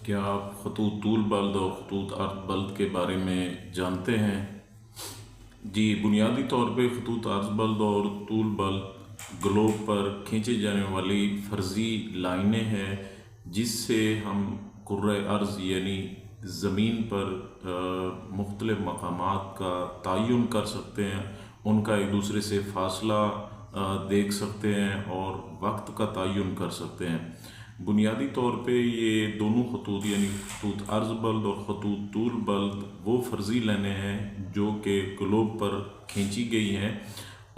क्या आप खतूत तूल बल्द और खतूत अर्ध बल्द के बारे में जानते हैं? जी, बुनियादी तौर पे खतूत अर्ज बल्द और तूल बल्द ग्लोब पर खींची जाने वाली फ़र्ज़ी लाइनें हैं जिससे हम कुर्रे अर्ज़ यानी ज़मीन पर मुख्तलिफ़ मकामात का तयन कर सकते हैं, उनका एक दूसरे से फ़ासला देख सकते हैं और वक्त का तयन कर सकते हैं। बुनियादी तौर पे ये दोनों खतूत यानी खतूत अर्ज बल्द और खतूत तूल बल्द वो फ़र्ज़ी लाइनें हैं जो कि ग्लोब पर खींची गई हैं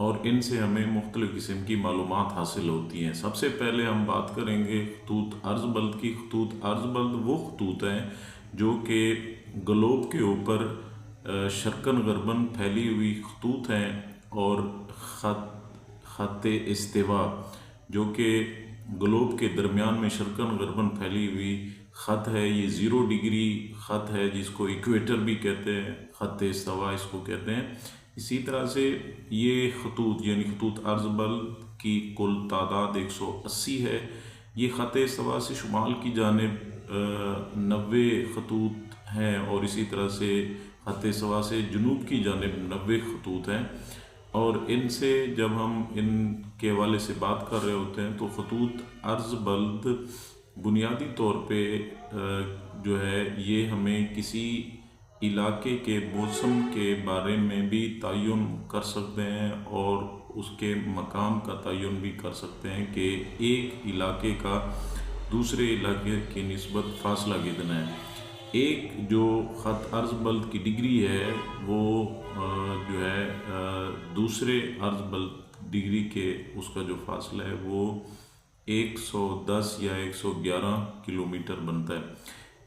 और इनसे हमें मुख्तलिफ़ किस्म की मालूमात हासिल होती हैं। सबसे पहले हम बात करेंगे खतूत अर्ज बल्द की। खतूत अर्ज बल्द वो खतूत हैं जो कि ग्लोब के ऊपर शर्कन गरबन फैली हुई खतूत हैं और ख़त्ते इस्तिवा जो कि ग्लोब के दरमियान में शर्कन गरबन फैली हुई ख़त है। ये 0 डिग्री ख़त है जिसको इक्वेटर भी कहते हैं, ख़त्ते इस्तिवा इसको कहते हैं। इसी तरह से ये खतूत यानी खतूत अर्ज बल्द की कुल तादाद 180 है। ये ख़त्ते इस्तिवा से शुमाल की जानिब 90 खतूत हैं और इसी तरह से ख़त्ते इस्तिवा से जुनूब की जानिब 90 खतूत हैं। और इनसे जब हम इनके हवाले से बात कर रहे होते हैं तो खतूत अर्ज बल्द बुनियादी तौर पे जो है ये हमें किसी इलाके के मौसम के बारे में भी तयन कर सकते हैं और उसके मकाम का तयन भी कर सकते हैं कि एक इलाके का दूसरे इलाके की निस्बत फ़ासला कितना है। एक जो ख़त अर्ज बल्द की डिग्री है वो जो है दूसरे अर्ज बल्द डिग्री के उसका जो फासला है वो 110 या 111 किलोमीटर बनता है।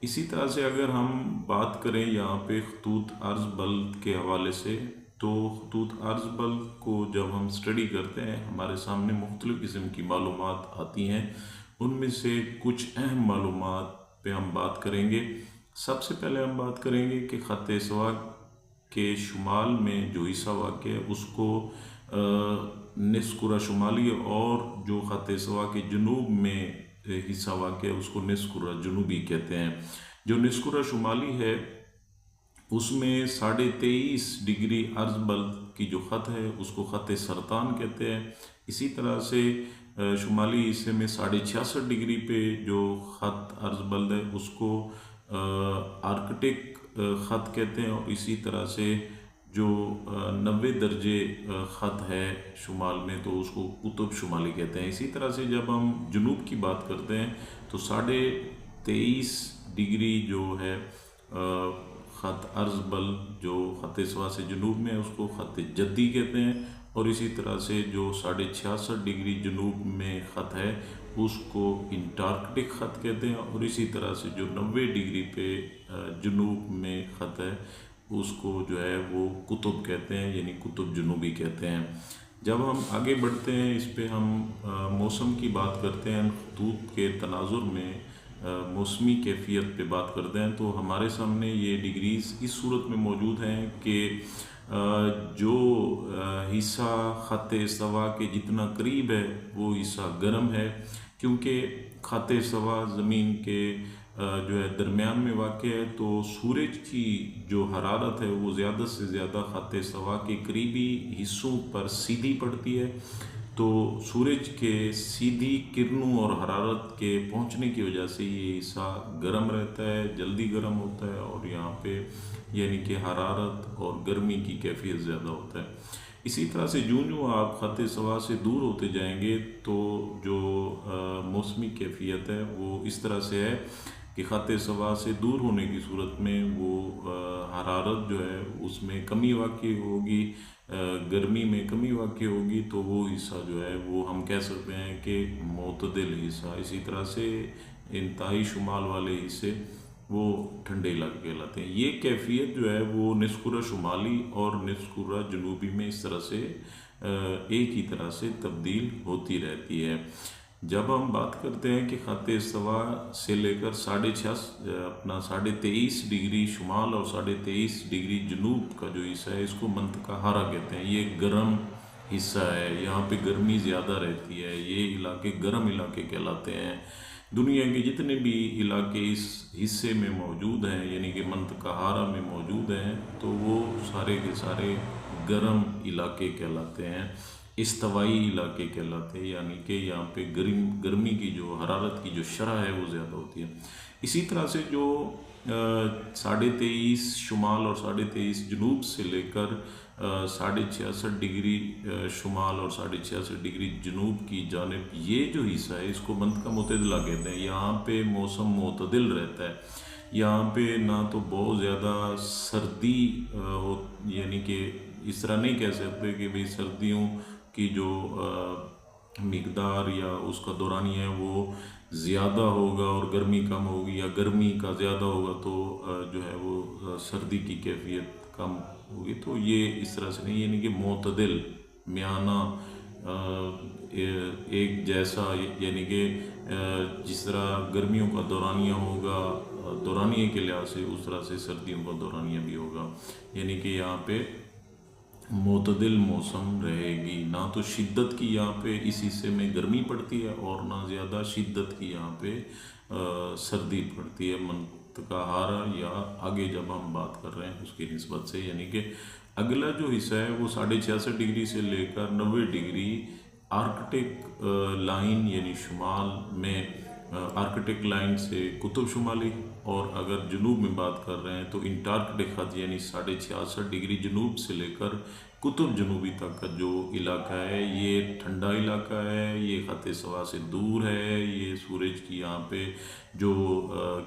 इसी तरह से अगर हम बात करें यहाँ पे खतूत अर्ज बल्द के हवाले से तो खतूत अर्ज बल्द को जब हम स्टडी करते हैं हमारे सामने मुख्तलिफ़ किस्म की मालूमात आती हैं। उनमें से कुछ अहम मालूमात पे हम बात करेंगे। सबसे पहले हम बात करेंगे कि ख़त्ते इस्तिवा के शुमाल में जो हिस्सा वाक़ है उसको निस्फ़ कुरा शुमाली और जो ख़त्ते इस्तिवा के जुनूब में हिस्सा वाक़ है उसको निस्फ़ कुरा जुनूबी कहते हैं। जो निस्फ़ कुरा शुमाली है उसमें 23.5 डिग्री अर्ज बल्द की जो ख़त है उसको ख़त्ते सरतान कहते हैं। इसी तरह से शुमाली हिस्से में 66.5 डिग्री पे जो ख़त अर्ज बल्द है उसको आर्कटिक ख़त कहते हैं। और इसी तरह से जो 90 दर्जे ख़त है शुमाल में तो उसको कुतुब शुमाली कहते हैं। इसी तरह से जब हम जुनूब की बात करते हैं तो 23.5 डिग्री जो है ख़त अर्ज बल्द जो ख़त्ते इस्तिवा से जुनूब में है उसको ख़त्ते जद्दी कहते हैं। और इसी तरह से जो 66.5 डिग्री जुनूब में ख़त है उसको इंटार्कटिक ख़त कहते हैं। और इसी तरह से जो 90 डिग्री पे जुनूब में ख़त है उसको जो है वो कुतुब कहते हैं यानी कुतुब जुनूबी कहते हैं। जब हम आगे बढ़ते हैं इस पे हम मौसम की बात करते हैं, खतूत के तनाजुर में मौसमी कैफियत पे बात करते हैं तो हमारे सामने ये डिग्रीज़ इस सूरत में मौजूद हैं कि जो हिस्सा ख़त्ते इस्तिवा के जितना करीब है वो हिस्सा गर्म है क्योंकि ख़त्ते इस्तिवा ज़मीन के जो है दरमियान में वाक़ है तो सूरज की जो हरारत है वो ज़्यादा से ज़्यादा ख़त्ते इस्तिवा के करीबी हिस्सों पर सीधी पड़ती है। तो सूरज के सीधी किरणों और हरारत के पहुंचने की वजह से ये हिस्सा गर्म रहता है, जल्दी गर्म होता है और यहाँ पे यानी कि हरारत और गर्मी की कैफियत ज़्यादा होता है। इसी तरह से जो आप ख़त्ते इस्तिवा से दूर होते जाएंगे तो जो मौसमी कैफियत है वो इस तरह से है कि ख़त्ते इस्तिवा से दूर होने की सूरत में वो हरारत जो है उसमें कमी वाक़ई होगी, गर्मी में कमी वाक़ई होगी तो वो हिस्सा जो है वो हम कह सकते हैं कि मोतदिल हिस्सा। इसी तरह से इंतहाई शुमाल वाले हिस्से वो ठंडे इलाके कहलाते हैं। ये कैफियत जो है वो निस्फ़ कुरा शुमाली और निस्फ़ कुरा जुनूबी में इस तरह से एक ही तरह से तब्दील होती रहती है। जब हम बात करते हैं कि ख़त्ते इस्तिवा से लेकर 23.5 डिग्री शुमाल और 23.5 डिग्री जुनूब का जो हिस्सा है इसको मंतक़ा हारा कहते हैं। ये गर्म हिस्सा है, यहाँ पे गर्मी ज़्यादा रहती है, ये इलाके गर्म इलाके कहलाते हैं। दुनिया के जितने भी इलाके इस हिस्से में मौजूद हैं, यानी कि मंतक़ाहारा में मौजूद हैं, तो वो सारे के सारे गर्म इलाके कहलाते हैं, इस्तवाई इलाके कहलाते हैं, यानी कि यहाँ पे गर्मी की जो हरारत की जो शरह है वो ज़्यादा होती है। इसी तरह से जो 23.5 शुमाल और 23.5 जनूब से लेकर 66.5 डिग्री शुमाल और 66.5 डिग्री जनूब की जानिब ये जो हिस्सा है इसको मंतक़ा मुतदिला कहते हैं। यहाँ पे मौसम मुतदिल रहता है, यहाँ पे ना तो बहुत ज़्यादा सर्दी हो, यानी कि इस तरह नहीं कह सकते कि भाई सर्दियों की जो मिकदार या उसका दौरानी है वो ज़्यादा होगा और गर्मी कम होगी, या गर्मी का ज़्यादा होगा तो जो है वो सर्दी की कैफियत कम होगी। तो ये इस तरह से नहीं, यानी कि मुतदिल म्याना एक जैसा, यानी कि जिस तरह गर्मियों का दौरानिया होगा दौरानिए के लिहाज से, उस तरह से सर्दियों का दौरानिया भी होगा। यानी कि यहाँ पे मुतदिल मौसम रहेगी, ना तो शिद्दत की यहाँ पे इस हिस्से में गर्मी पड़ती है और ना ज़्यादा शिद्दत की यहाँ पे सर्दी पड़ती है मंतक़ाहारा, या आगे जब हम बात कर रहे हैं उसकी निस्बत से। यानी कि अगला जो हिस्सा है वो 66.5 डिग्री से लेकर 90 डिग्री आर्कटिक लाइन, यानी शुमाल में आर्कटिक लाइन से कुतुब शुमाली, और अगर जनूब में बात कर रहे हैं तो इंटार्कटिक खत यानी 66.5 डिग्री जनूब से लेकर कुतुब जनूबी तक का जो इलाका है ये ठंडा इलाका है, ये खत सवा से दूर है, ये सूरज की यहाँ पे जो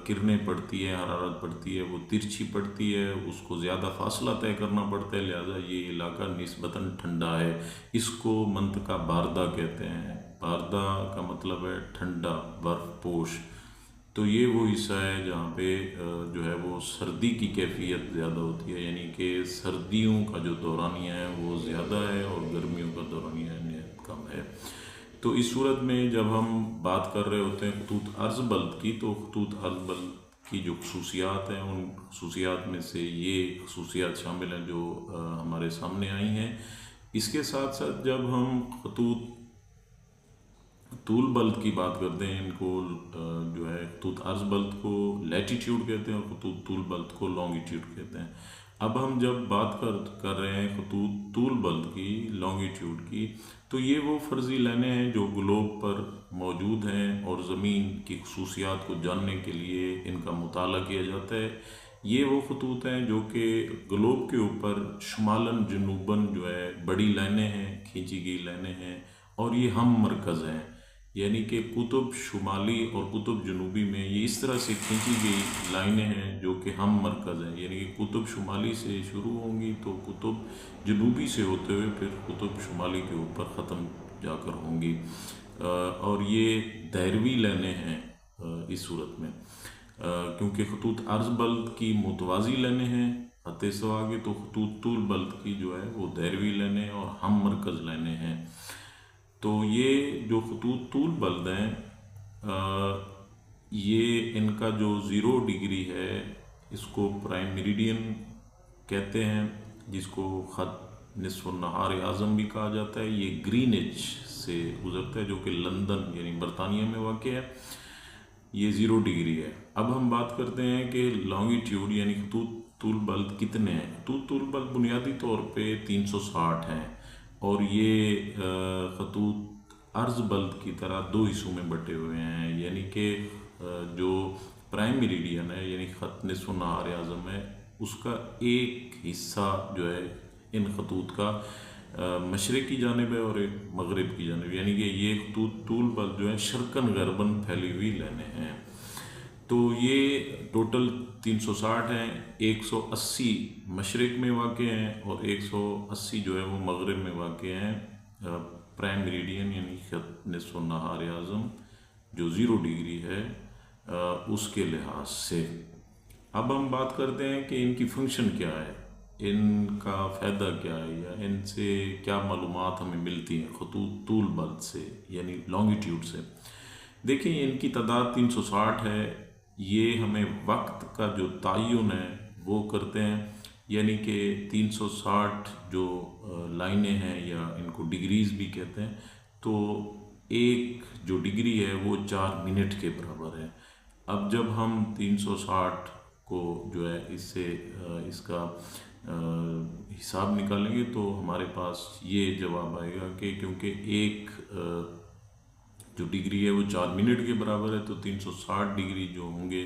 किरणें पड़ती है, हरारत पड़ती है वो तिरछी पड़ती है, उसको ज़्यादा फासला तय करना पड़ता है, लिहाजा ये इलाका निस्बतन ठंडा है। इसको मंतक़ा बारदा कहते हैं। बारदा का मतलब है ठंडा, बर्फ़पोश। तो ये वो हिस्सा है जहाँ पे जो है वो सर्दी की कैफियत ज़्यादा होती है, यानी कि सर्दियों का जो दौरानिया है वो ज़्यादा है और गर्मियों का दौरानिया नहायत कम है। तो इस सूरत में जब हम बात कर रहे होते हैं खतूत अर्ज़ बल्द की, तो खतूत अर्ज़ बल्द की जो खसूसियात हैं उन खसूसियात में से ये खसूसियात शामिल हैं जो हमारे सामने आई हैं। इसके साथ साथ जब हम खतूत तूल बल्द की बात करते हैं, इनको जो है खतूत अर्ज़ बल्द को लैटीट्यूड कहते हैं और खतूत तूल बल्द को लॉन्गिट्यूड कहते हैं। अब हम जब बात कर रहे हैं खतूत तूल बल्द की, लॉन्गिट्यूड की, तो ये वो फ़र्ज़ी लाइनें हैं जो ग्लोब पर मौजूद हैं और ज़मीन की खसूसियात को जानने के लिए इनका मुताला किया जाता है। ये वो खतूत हैं जो कि ग्लोब के ऊपर शुमालन जनूबन जो है बड़ी लाइनें हैं, खींची गई लाइनें हैं, और ये हम मरकज़ हैं, यानी कि कुतुब शुमाली और कुतुब जनूबी में ये इस तरह से खींची गई लाइनें हैं जो कि हम मरकज़ हैं, यानी कि कुतुब शुमाली से शुरू होंगी तो कुतुब जनूबी से होते हुए फिर कुतुब शुमाली के ऊपर ख़त्म जाकर होंगी। और ये दायरवी लाइनें हैं इस सूरत में, क्योंकि खतूत अर्ज़ बल्द की मुतवाज़ी लाइनें हैं खत सवा के, तो खतूत तूल बल्द की जो है वो दायरवी लाइनें और हम मरकज़ लाइनें हैं। तो ये जो खतूत तूल बल्द हैं ये इनका जो 0 डिग्री है इसको प्राइम मेरिडियन कहते हैं, जिसको ख़त निस्फ़ नहार आज़म भी कहा जाता है। ये ग्रीनिच से गुज़रता है जो कि लंदन यानी बरतानिया में वाक़ है। ये 0 डिग्री है। अब हम बात करते हैं कि लॉन्गिट्यूड यानी खतूत तूल बल्द कितने हैं। खतूत तूल बल्द बुनियादी तौर पे 360 हैं और ये खतूत अर्ज़ बल्द की तरह 2 हिस्सों में बटे हुए हैं, यानी कि जो प्राइम मेरिडियन है यानी ख़त निस्फ़ नहार आज़म है उसका एक हिस्सा जो है इन खतूत का मशरिक़ की जानिब है और एक मग़रिब की जानिब, यानी कि ये खतूत तूल बल्द जो है शर्क़न ग़रबन फैली हुई लाइनें हैं। तो ये टोटल 360 हैं, 180 मशरिक़ में वाक़ हैं और 180 जो है वो मग़रिब में वाक़ हैं। प्राइम मेरिडियन यानी ख़त निस्फ़ नहार आज़म जो 0 डिग्री है उसके लिहाज से। अब हम बात करते हैं कि इनकी फ़ंक्शन क्या है, इनका फ़ायदा क्या है या इनसे क्या मालूमात हमें मिलती हैं खतूत तूल बल्द से यानी लॉन्गिट्यूड से। देखिए इनकी तादाद 360 है। ये हमें वक्त का जो तयन है वो करते हैं, यानी कि 360 जो लाइनें हैं या इनको डिग्रीज़ भी कहते हैं, तो एक जो डिग्री है वो 4 मिनट के बराबर है। अब जब हम 360 को जो है इससे इसका हिसाब निकालेंगे तो हमारे पास ये जवाब आएगा कि क्योंकि एक जो डिग्री है वो 4 मिनट के बराबर है, तो 360 डिग्री जो होंगे,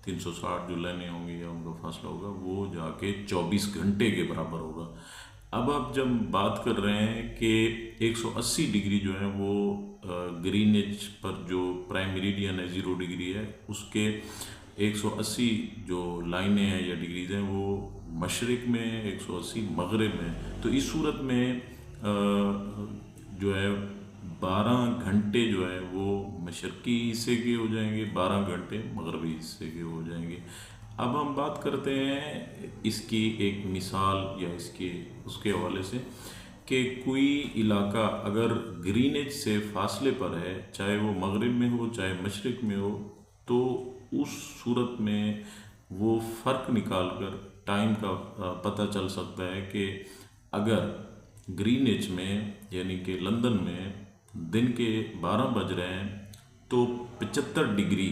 360 जो लाइनें होंगी या उनका फासला होगा वो जाके 24 घंटे के बराबर होगा। अब आप जब बात कर रहे हैं कि 180 डिग्री जो है वो ग्रीनिच पर जो प्राइम मेरिडियन है 0 डिग्री है, उसके 180 जो लाइनें हैं या डिग्रीज हैं वो मशरिक में, 180 मगरिब में। तो इस सूरत में जो है 12 घंटे जो है वो मशरकी हिस्से के हो जाएंगे, 12 घंटे मगरबी हिस्से के हो जाएंगे। अब हम बात करते हैं इसकी एक मिसाल या इसके उसके हवाले से कि कोई इलाका अगर ग्रीनिच से फासले पर है, चाहे वो मगरिब में हो चाहे मशरिक में हो, तो उस सूरत में वो फ़र्क निकाल कर टाइम का पता चल सकता है कि अगर ग्रीनिच में यानी कि लंदन में दिन के 12 बज रहे हैं तो 75 डिग्री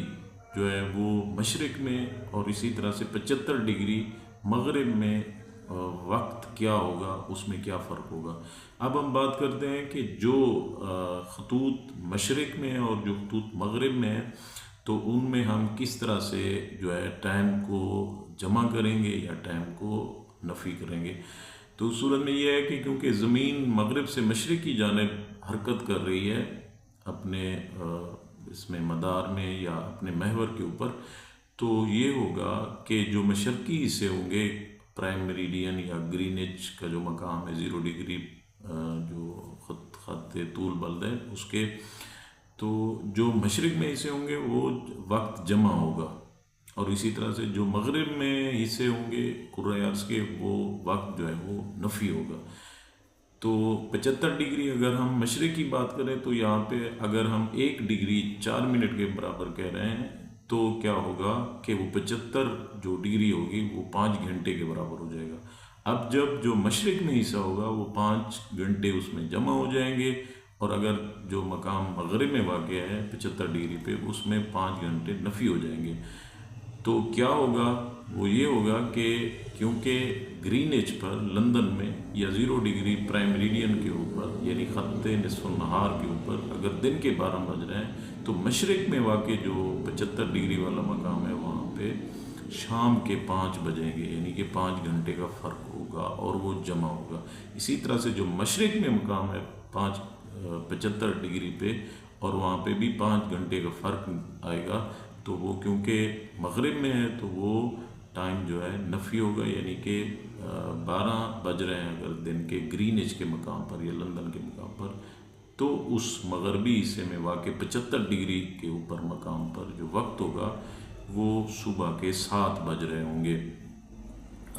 जो है वो मशरिक में और इसी तरह से 75 डिग्री मगरिब में वक्त क्या होगा, उसमें क्या फ़र्क होगा। अब हम बात करते हैं कि जो खतूत मशरिक में और जो खतूत मगरिब में है तो उनमें हम किस तरह से जो है टाइम को जमा करेंगे या टाइम को नफ़ी करेंगे। तो उस सूरत में यह है कि क्योंकि ज़मीन मगरिब से मशरिक की जानिब हरकत कर रही है अपने इसमें मदार में या अपने महवर के ऊपर, तो ये होगा कि जो मशरकी हिस्से होंगे प्राइम मेरिडियन या ग्रीनिच का जो मकाम है 0 डिग्री जो खत तूल बल्द है उसके, तो जो मशरिक में हिस्से होंगे वो वक्त जमा होगा और इसी तरह से जो मगरिब में हिस्से होंगे कुर्रा अर्ज़ के वो वक्त जो है वो नफ़ी होगा। तो 75 डिग्री अगर हम मशरिक की बात करें तो यहाँ पे अगर हम 1 डिग्री 4 मिनट के बराबर कह रहे हैं तो क्या होगा कि वो 75 जो डिग्री होगी वो 5 घंटे के बराबर हो जाएगा। अब जब जो मशरिक में हिस्सा होगा वो 5 घंटे उसमें जमा हो जाएंगे और अगर जो मकाम मगरिब में वाक़ है 75 डिग्री पे उसमें 5 घंटे नफ़ी हो जाएंगे। तो क्या होगा, वो ये होगा कि क्योंकि ग्रीनिच पर लंदन में या 0 डिग्री प्राइम मेरिडियन के ऊपर यानी ख़त्ते निस्फ़ नहार के ऊपर अगर दिन के 12 बज रहे हैं तो मशरिक में वाक़ जो 75 डिग्री वाला मकाम है वहाँ पे शाम के 5 बजेंगे, यानी कि 5 घंटे का फ़र्क होगा और वो जमा होगा। इसी तरह से जो मशरिक में मकाम है 75 डिग्री पे और वहाँ पे भी 5 घंटे का फ़र्क आएगा, तो वो क्योंकि मगरिब में है तो वो टाइम जो है नफ़ी होगा, यानी कि 12 बज रहे हैं अगर दिन के ग्रीनिच के मकाम पर या लंदन के मकाम पर, तो उस मगरबी हिस्से में वाक़ 75 डिग्री के ऊपर मकाम पर जो वक्त होगा वो सुबह के 7 बज रहे होंगे।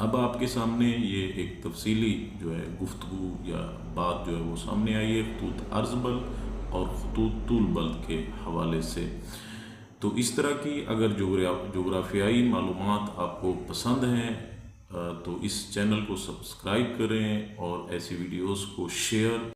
अब आपके सामने ये एक तफसीली जो है गुफ्तगू या बात जो है वो सामने आई है खतूत अर्ज़बल और खतूत तूल बल्द के हवाले से। तो इस तरह की अगर जोग्राफियाई मालूमात आपको पसंद हैं तो इस चैनल को सब्सक्राइब करें और ऐसी वीडियोस को शेयर